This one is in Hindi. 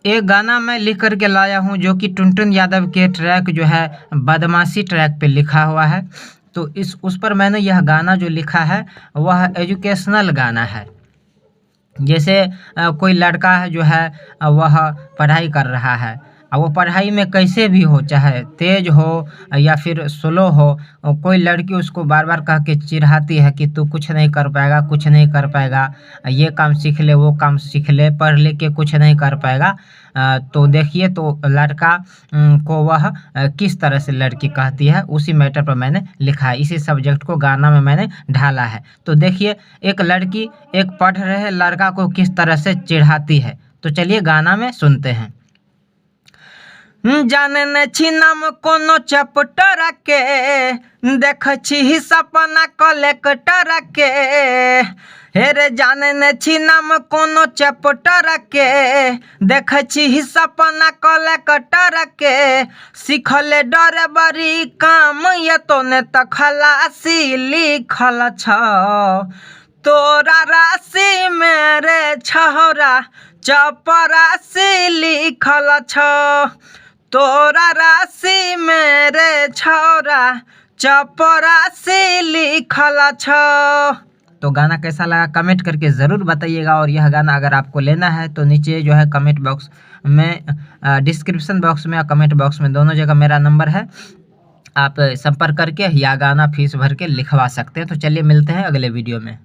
एक गाना मैं लिख कर के लाया हूँ जो कि टुनटुन यादव के ट्रैक जो है बदमाशी ट्रैक पे लिखा हुआ है। तो इस उस पर मैंने यह गाना जो लिखा है वह एजुकेशनल गाना है। जैसे कोई लड़का है जो है वह पढ़ाई कर रहा है। वो पढ़ाई में कैसे भी हो, चाहे तेज हो या फिर स्लो हो, कोई लड़की उसको बार बार कह के चिढ़ाती है कि तू कुछ नहीं कर पाएगा, कुछ नहीं कर पाएगा, ये काम सीख ले, वो काम सीख ले, पढ़ ले के कुछ नहीं कर पाएगा। तो देखिए तो लड़का को वह किस तरह से लड़की कहती है, उसी मैटर पर मैंने लिखा है। इसी सब्जेक्ट को गाना में मैंने ढाला है। तो देखिए एक लड़की एक पढ़ रहे लड़का को किस तरह से चिढ़ाती है। तो चलिए गाना में सुनते हैं। जाने ने छिनाम कोनो चैप्टर के, देख छी सपना कलेक्टर के। हे रे जाने ने छिनाम कोनो चैप्टर के, देख छी सपना कलेक्टर के। सीखले डरे बड़ी काम ये तो ने त खलासी लिखल छ। तोरा राशि मेरे छौरा चपरासी लिखल छ। तोरा राशि मेरे छौरा चपरासी लिखल छ। तो गाना कैसा लगा कमेंट करके ज़रूर बताइएगा। और यह गाना अगर आपको लेना है तो नीचे जो है कमेंट बॉक्स में, डिस्क्रिप्शन बॉक्स में या कमेंट बॉक्स में, दोनों जगह मेरा नंबर है। आप संपर्क करके या गाना फीस भर के लिखवा सकते हैं। तो चलिए मिलते हैं अगले वीडियो में।